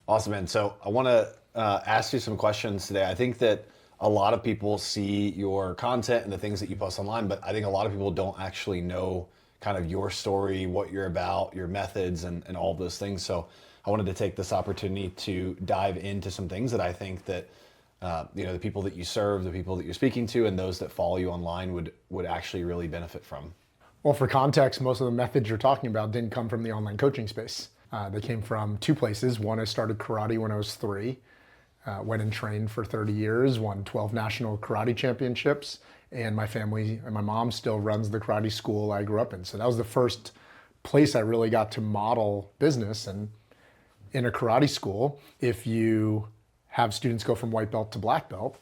Awesome, man. So I want to ask you some questions today. I think that a lot of people see your content and the things that you post online, but I think a lot of people don't actually know kind of your story, what you're about, your methods, and all of those things. So I wanted to take this opportunity to dive into some things that I think that the people that you serve, the people that you're speaking to, and those that follow you online would actually really benefit from. Well, for context, most of the methods you're talking about didn't come from the online coaching space. They came from two places. One, I started karate when I was 3, went and trained for 30 years, won 12 national karate championships, and my family and my mom still runs the karate school I grew up in. So that was the first place I really got to model business. And in a karate school, if you have students go from white belt to black belt,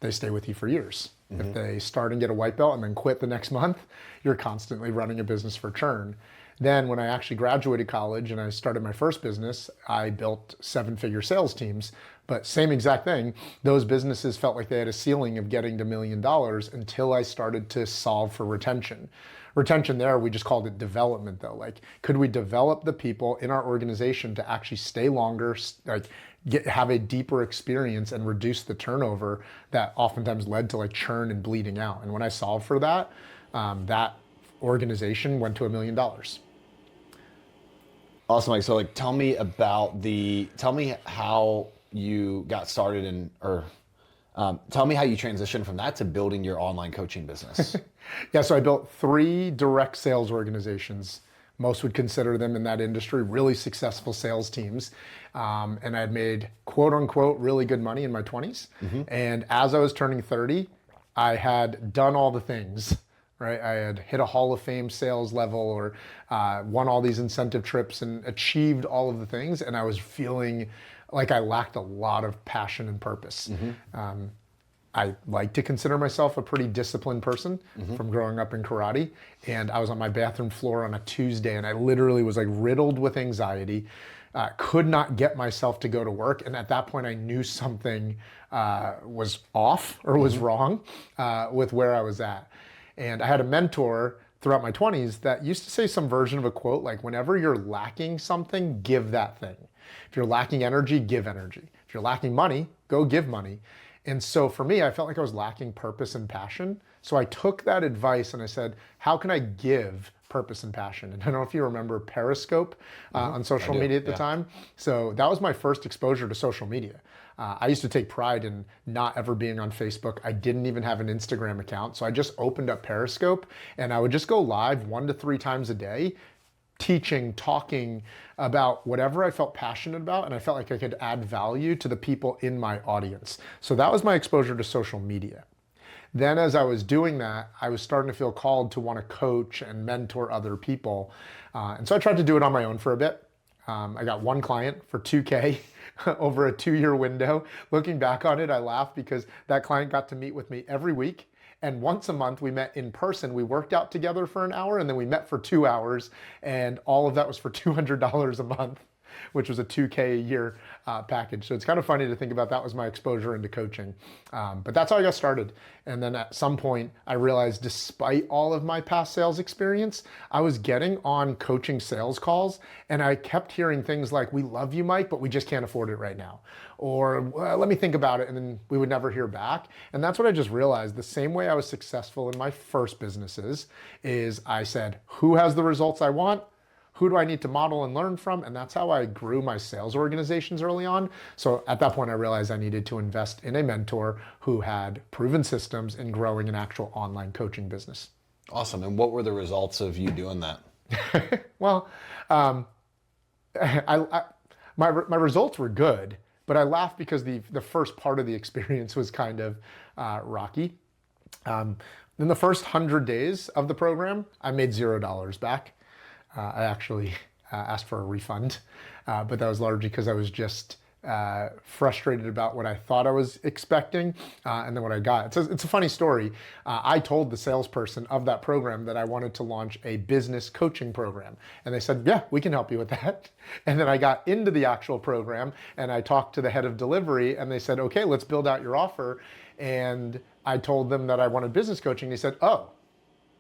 they stay with you for years. Mm-hmm. If they start and get a white belt and then quit the next month, you're constantly running a business for churn. Then when I actually graduated college and I started my first business, I built 7-figure sales teams. But same exact thing, those businesses felt like they had a ceiling of getting to $1 million until I started to solve for retention. Retention there, we just called it development though. Like, could we develop the people in our organization to actually stay longer, have a deeper experience and reduce the turnover that oftentimes led to like churn and bleeding out. And when I solved for that, that organization went to $1 million. Awesome, Mike. So like, tell me how you got started tell me how you transitioned from that to building your online coaching business. Yeah, so I built 3 direct sales organizations. Most would consider them in that industry really successful sales teams. And I had made quote unquote really good money in my 20s. Mm-hmm. And as I was turning 30, I had done all the things, right? I had hit a Hall of Fame sales level or won all these incentive trips and achieved all of the things. And I was feeling like I lacked a lot of passion and purpose. Mm-hmm. I like to consider myself a pretty disciplined person from growing up in karate. And I was on my bathroom floor on a Tuesday and I literally was like riddled with anxiety, could not get myself to go to work. And at that point I knew something was off or was wrong with where I was at. And I had a mentor throughout my 20s that used to say some version of a quote like, whenever you're lacking something, give that thing. If you're lacking energy, give energy. If you're lacking money, go give money. And so for me, I felt like I was lacking purpose and passion. So I took that advice and I said, how can I give purpose and passion? And I don't know if you remember Periscope on social media at the time. So that was my first exposure to social media. I used to take pride in not ever being on Facebook. I didn't even have an Instagram account. So I just opened up Periscope and I would just go live 1 to 3 times a day, teaching, talking about whatever I felt passionate about, and I felt like I could add value to the people in my audience. So that was my exposure to social media. Then as I was doing that, I was starting to feel called to want to coach and mentor other people. And so I tried to do it on my own for a bit. I got 1 client for $2,000 over a 2-year window. Looking back on it, I laugh because that client got to meet with me every week. And once a month we met in person. We worked out together for an hour and then we met for 2 hours. And all of that was for $200 a month, which was a $2,000 a year package. So it's kind of funny to think about that was my exposure into coaching. But that's how I got started. And then at some point I realized despite all of my past sales experience, I was getting on coaching sales calls and I kept hearing things like, we love you, Mike, but we just can't afford it right now. Or well, let me think about it. And then we would never hear back. And that's what I just realized. The same way I was successful in my first businesses is I said, who has the results I want? Who do I need to model and learn from? And that's how I grew my sales organizations early on. So at that point, I realized I needed to invest in a mentor who had proven systems in growing an actual online coaching business. Awesome. And what were the results of you doing that? Well, my results were good, but I laughed because the first part of the experience was kind of rocky. In the first 100 days of the program, I made $0 back. I actually asked for a refund, but that was largely because I was just frustrated about what I thought I was expecting and then what I got. It's a funny story. I told the salesperson of that program that I wanted to launch a business coaching program. And they said, yeah, we can help you with that. And then I got into the actual program and I talked to the head of delivery and they said, okay, let's build out your offer. And I told them that I wanted business coaching. They said, oh,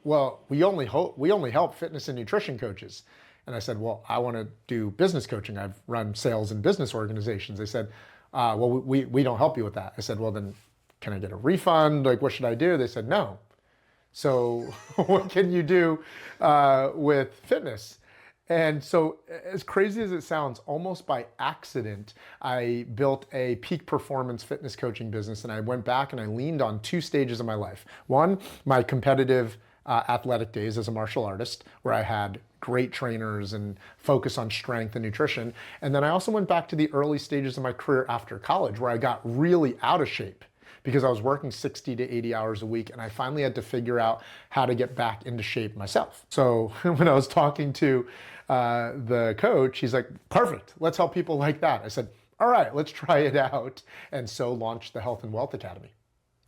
well, we only help fitness and nutrition coaches. And I said, well, I want to do business coaching. I've run sales and business organizations. They said, well, we don't help you with that. I said, well, then can I get a refund? Like, what should I do? They said, no. So what can you do with fitness? And so, as crazy as it sounds, almost by accident, I built a peak performance fitness coaching business. And I went back and I leaned on two stages of my life. One, my competitive athletic days as a martial artist, where I had great trainers and focus on strength and nutrition. And then I also went back to the early stages of my career after college, where I got really out of shape because I was working 60 to 80 hours a week, and I finally had to figure out how to get back into shape myself. So when I was talking to the coach, he's like, perfect, let's help people like that. I said, all right, let's try it out. And so launched the Health and Wealth Academy.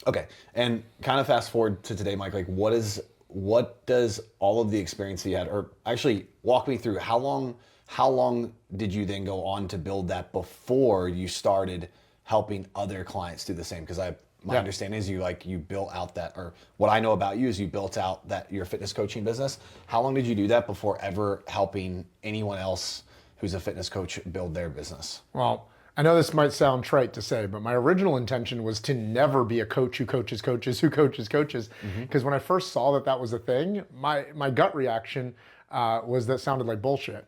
Okay, and kind of fast forward to today, Mike, like what does all of the experience that you had, or actually walk me through how long did you then go on to build that before you started helping other clients do the same? Because my understanding is you built out that, or what I know about you is you built out that your fitness coaching business. How long did you do that before ever helping anyone else who's a fitness coach build their business? Well, I know this might sound trite to say, but my original intention was to never be a coach who coaches coaches who coaches coaches. Because when I first saw that was a thing, my gut reaction was that sounded like bullshit.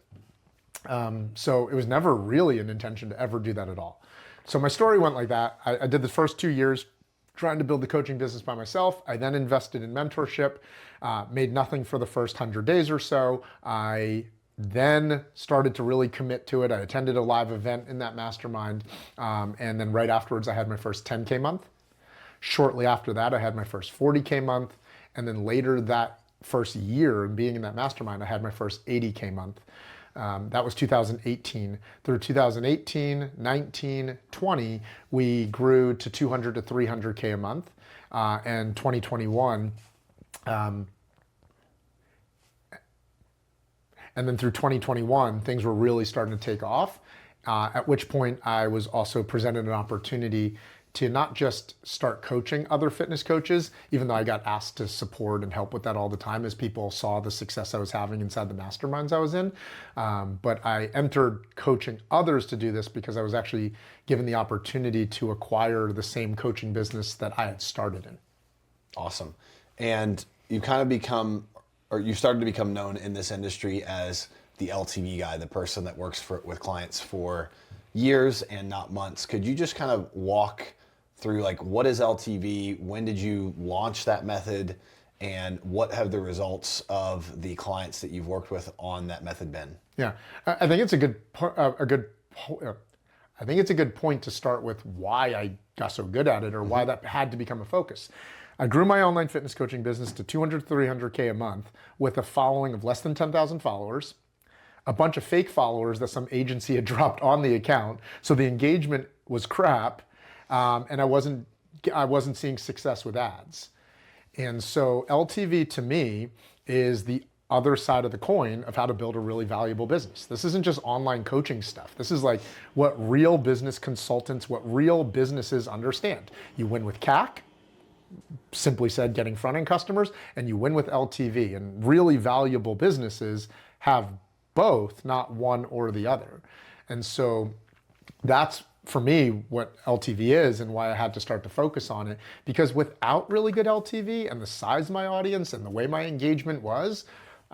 So it was never really an intention to ever do that at all. So my story went like that. I did the first 2 years trying to build the coaching business by myself. I then invested in mentorship, made nothing for the first 100 days or so. I then started to really commit to it. I attended a live event in that mastermind. And then right afterwards, I had my first 10K month. Shortly after that, I had my first 40K month. And then later that first year of being in that mastermind, I had my first 80K month. That was 2018. Through 2018, 19, 20, we grew to 200 to 300K a month. And 2021, and then through 2021, things were really starting to take off, at which point I was also presented an opportunity to not just start coaching other fitness coaches, even though I got asked to support and help with that all the time as people saw the success I was having inside the masterminds I was in. But I entered coaching others to do this because I was actually given the opportunity to acquire the same coaching business that I had started in. Awesome. And you kind of you started to become known in this industry as the LTV guy, the person that works with clients for years and not months. Could you just kind of walk through like what is LTV? When did you launch that method? And what have the results of the clients that you've worked with on that method been? Yeah, I think it's a good point to start with why I got so good at it, or why that had to become a focus. I grew my online fitness coaching business to 200, 300K a month with a following of less than 10,000 followers, a bunch of fake followers that some agency had dropped on the account. So the engagement was crap, and I wasn't seeing success with ads. And so LTV to me is the other side of the coin of how to build a really valuable business. This isn't just online coaching stuff. This is like what real business consultants, what real businesses understand. You win with CAC, simply said, getting front-end customers, and you win with LTV. And really valuable businesses have both, not one or the other. And so that's, for me, what LTV is and why I had to start to focus on it. Because without really good LTV and the size of my audience and the way my engagement was,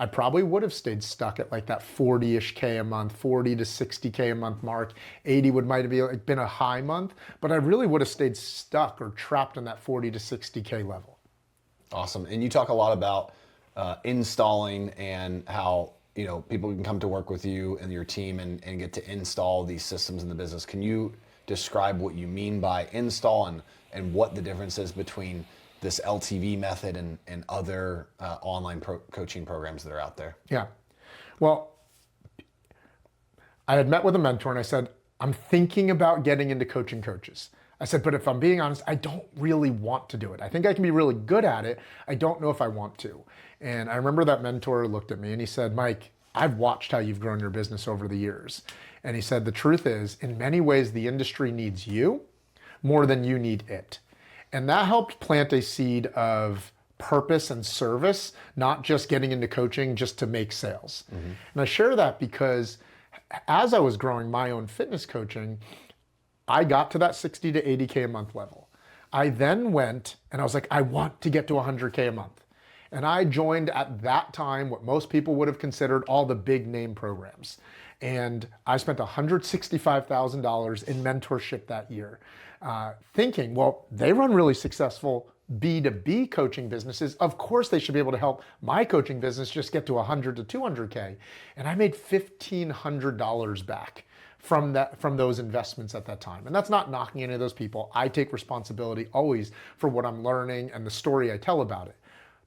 I probably would have stayed stuck at like that 40-ish K a month, 40 to 60K a month mark. 80 might have been a high month, but I really would have stayed stuck or trapped in that 40 to 60K level. Awesome. And you talk a lot about installing and how people can come to work with you and your team and get to install these systems in the business. Can you describe what you mean by install and what the difference is between this LTV method and other online coaching programs that are out there? Yeah. Well, I had met with a mentor and I said, I'm thinking about getting into coaching coaches. I said, but if I'm being honest, I don't really want to do it. I think I can be really good at it. I don't know if I want to. And I remember that mentor looked at me and he said, Mike, I've watched how you've grown your business over the years. And he said, the truth is, in many ways, the industry needs you more than you need it. And that helped plant a seed of purpose and service, not just getting into coaching just to make sales. And I share that because as I was growing my own fitness coaching, I got to that 60 to 80K a month level. I then went and I was like, I want to get to 100K a month. And I joined at that time what most people would have considered all the big name programs. And I spent $165,000 in mentorship that year, thinking, well, they run really successful B2B coaching businesses. Of course, they should be able to help my coaching business just get to 100 to 200K. And I made $1,500 back from those investments at that time. And that's not knocking any of those people. I take responsibility always for what I'm learning and the story I tell about it.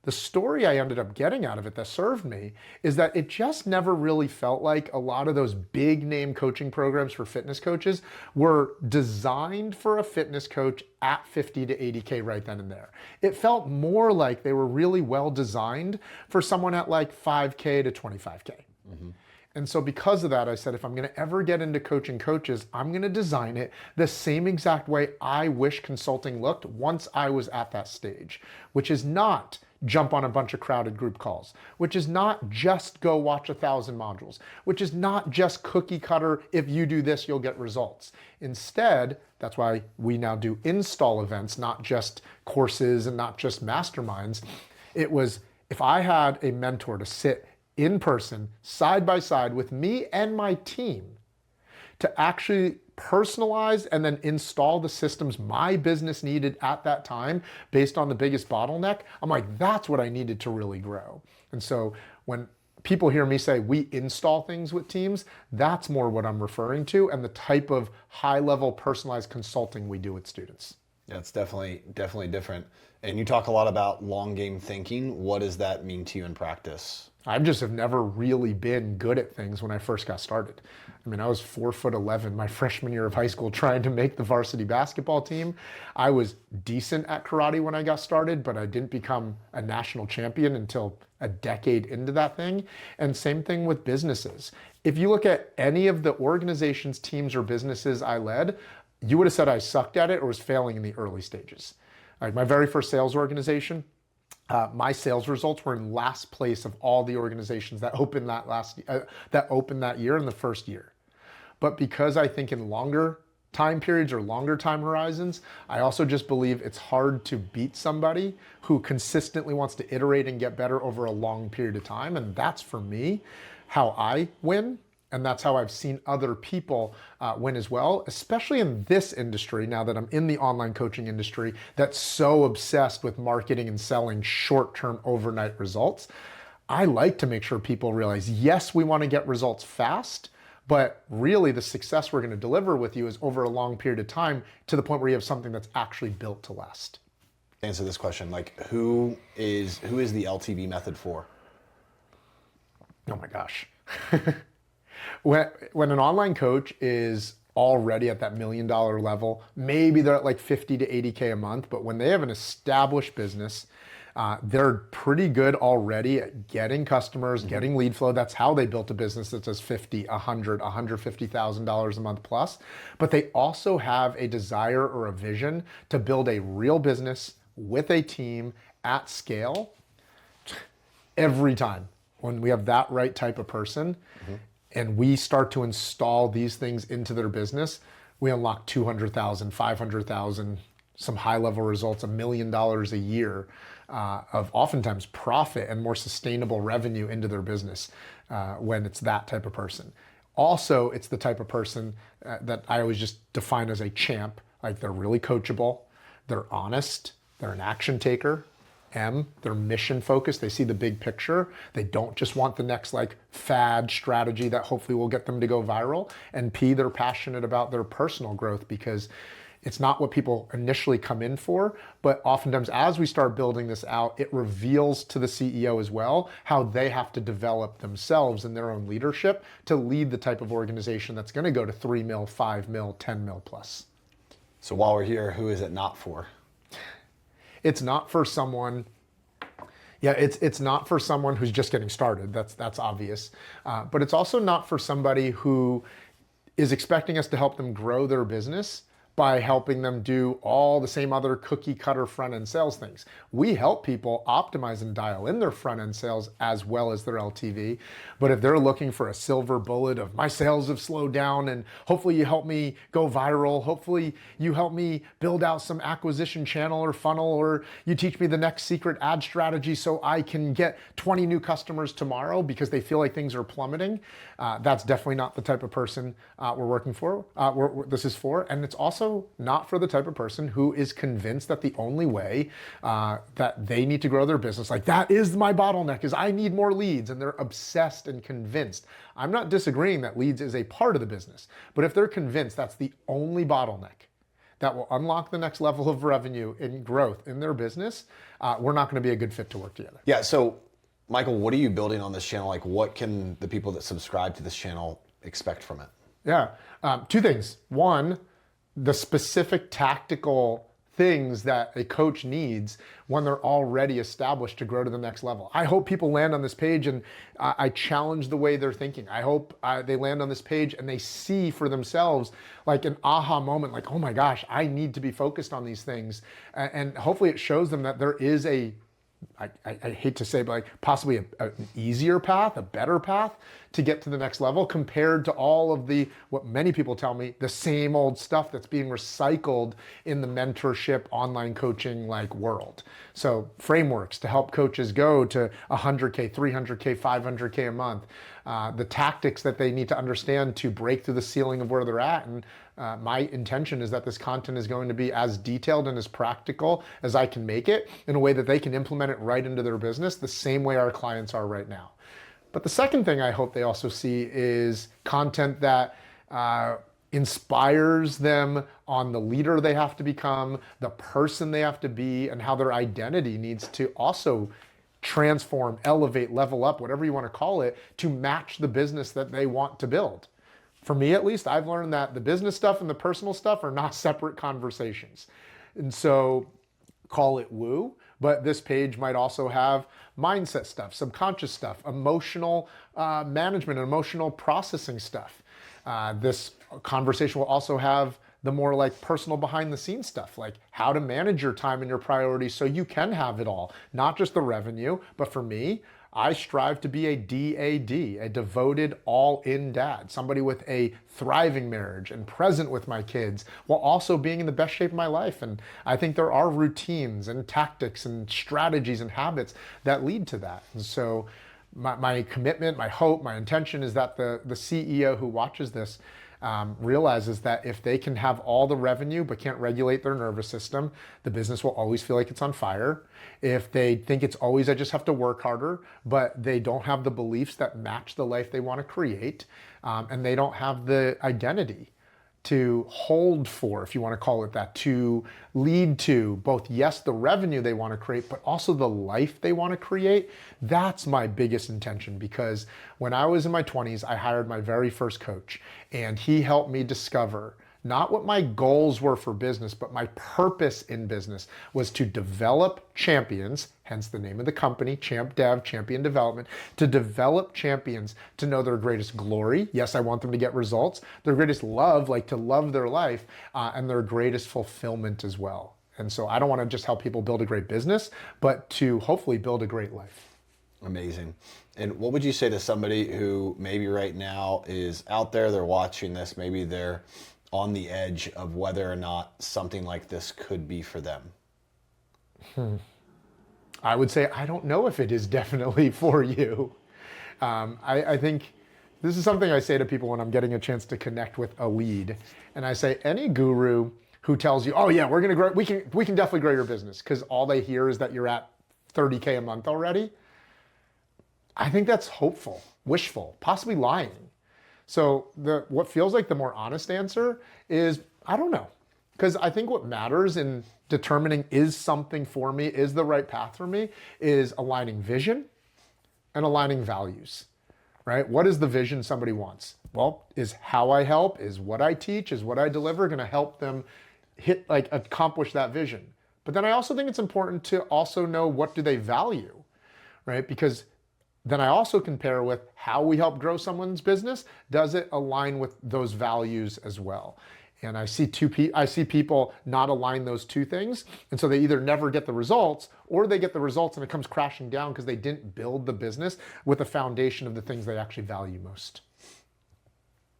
The story I ended up getting out of it that served me is that it just never really felt like a lot of those big name coaching programs for fitness coaches were designed for a fitness coach at 50 to 80K right then and there. It felt more like they were really well designed for someone at like 5K to 25K. And so because of that, I said, if I'm going to ever get into coaching coaches, I'm going to design it the same exact way I wish consulting looked once I was at that stage, which is not jump on a bunch of crowded group calls, which is not just go watch 1,000 modules, which is not just cookie cutter, if you do this, you'll get results. Instead, that's why we now do install events, not just courses and not just masterminds. It was, if I had a mentor to sit in person, side by side with me and my team to actually personalize and then install the systems my business needed at that time based on the biggest bottleneck, I'm like, that's what I needed to really grow. And so when people hear me say we install things with teams, that's more what I'm referring to and the type of high-level personalized consulting we do with students. Yeah, it's definitely different. And you talk a lot about long game thinking. What does that mean to you in practice? I just have never really been good at things when I first got started. I mean, I was 4'11" my freshman year of high school trying to make the varsity basketball team. I was decent at karate when I got started, but I didn't become a national champion until a decade into that thing. And same thing with businesses. If you look at any of the organizations, teams, or businesses I led, you would have said I sucked at it or was failing in the early stages. Like my very first sales organization, my sales results were in last place of all the organizations that opened that year in the first year. But because I think in longer time periods or longer time horizons, I also just believe it's hard to beat somebody who consistently wants to iterate and get better over a long period of time. And that's for me how I win. And that's how I've seen other people win as well, especially in this industry, now that I'm in the online coaching industry, that's so obsessed with marketing and selling short-term overnight results. I like to make sure people realize, yes, we want to get results fast, but really the success we're going to deliver with you is over a long period of time to the point where you have something that's actually built to last. Answer this question, like who is the LTV method for? Oh my gosh. When an online coach is already at that $1 million level, maybe they're at like 50 to 80K a month, but when they have an established business, they're pretty good already at getting customers, getting lead flow. That's how they built a business that does $50, $100, $150,000 a month plus. But they also have a desire or a vision to build a real business with a team at scale. Every time when we have that right type of person, and we start to install these things into their business, we unlock 200,000, 500,000, some high-level results, $1 million a year of oftentimes profit and more sustainable revenue into their business when it's that type of person. Also, it's the type of person that I always just define as a champ. Like they're really coachable, they're honest, they're an action taker. They're mission focused. They see the big picture. They don't just want the next like fad strategy that hopefully will get them to go viral. And P, they're passionate about their personal growth because it's not what people initially come in for, but oftentimes as we start building this out, it reveals to the CEO as well how they have to develop themselves in their own leadership to lead the type of organization that's going to go to 3 mil, 5 mil, 10 mil plus. So while we're here, who is it not for? It's not for someone, it's not for someone who's just getting started. That's obvious. But it's also not for somebody who is expecting us to help them grow their business, by helping them do all the same other cookie cutter front end sales things. We help people optimize and dial in their front end sales as well as their LTV. But if they're looking for a silver bullet of my sales have slowed down and hopefully you help me go viral, hopefully you help me build out some acquisition channel or funnel, or you teach me the next secret ad strategy so I can get 20 new customers tomorrow because they feel like things are plummeting, that's definitely not the type of person we're working for. This is for, and it's also not for the type of person who is convinced that the only way that they need to grow their business, like that is my bottleneck, is I need more leads, and they're obsessed and convinced. I'm not disagreeing that leads is a part of the business, but if they're convinced that's the only bottleneck that will unlock the next level of revenue and growth in their business, we're not going to be a good fit to work together. Yeah. So, Michael, what are you building on this channel? Like, what can the people that subscribe to this channel expect from it? Yeah. Two things. One, the specific tactical things that a coach needs when they're already established to grow to the next level. I hope people land on this page and I challenge the way they're thinking. I hope they land on this page and they see for themselves like an aha moment, like, oh my gosh, I need to be focused on these things. And hopefully it shows them that there is I hate to say, but like possibly an easier path, a better path to get to the next level compared to all of what many people tell me, the same old stuff that's being recycled in the mentorship online coaching like world. So frameworks to help coaches go to 100K, 300K, 500K a month, the tactics that they need to understand to break through the ceiling of where they're at. And my intention is that this content is going to be as detailed and as practical as I can make it in a way that they can implement it right into their business the same way our clients are right now. But the second thing I hope they also see is content that inspires them on the leader they have to become, the person they have to be, and how their identity needs to also transform, elevate, level up, whatever you want to call it, to match the business that they want to build. For me, at least, I've learned that the business stuff and the personal stuff are not separate conversations. And so call it woo, but this page might also have mindset stuff, subconscious stuff, emotional management, and emotional processing stuff. This conversation will also have the more like personal behind the scenes stuff, like how to manage your time and your priorities so you can have it all, not just the revenue, but for me, I strive to be a DAD, a devoted all-in dad, somebody with a thriving marriage and present with my kids while also being in the best shape of my life. And I think there are routines and tactics and strategies and habits that lead to that. And so my commitment, my hope, my intention is that the CEO who watches this realizes that if they can have all the revenue but can't regulate their nervous system, the business will always feel like it's on fire. If they think it's always, I just have to work harder, but they don't have the beliefs that match the life they want to create, and they don't have the identity to hold for, if you want to call it that, to lead to both, yes, the revenue they want to create, but also the life they want to create. That's my biggest intention, because when I was in my 20s, I hired my very first coach, and he helped me discover not what my goals were for business, but my purpose in business was to develop champions, hence the name of the company, Champ Dev, Champion Development, to develop champions to know their greatest glory. Yes, I want them to get results. Their greatest love, like to love their life, and their greatest fulfillment as well. And so I don't want to just help people build a great business, but to hopefully build a great life. Amazing. And what would you say to somebody who maybe right now is out there, they're watching this, maybe they're on the edge of whether or not something like this could be for them? I would say, I don't know if it is definitely for you. I think this is something I say to people when I'm getting a chance to connect with a lead. And I say, any guru who tells you, oh yeah, we're going to grow, we can definitely grow your business, because all they hear is that you're at 30K a month already. I think that's hopeful, wishful, possibly lying. So what feels like the more honest answer is, I don't know. Because I think what matters in determining is something for me, is the right path for me, is aligning vision and aligning values, right? What is the vision somebody wants? Well, is how I help, is what I teach, is what I deliver going to help them accomplish that vision? But then I also think it's important to also know, what do they value, right? Because then I also compare with how we help grow someone's business. Does it align with those values as well? And I see people not align those two things. And so they either never get the results, or they get the results and it comes crashing down because they didn't build the business with a foundation of the things they actually value most.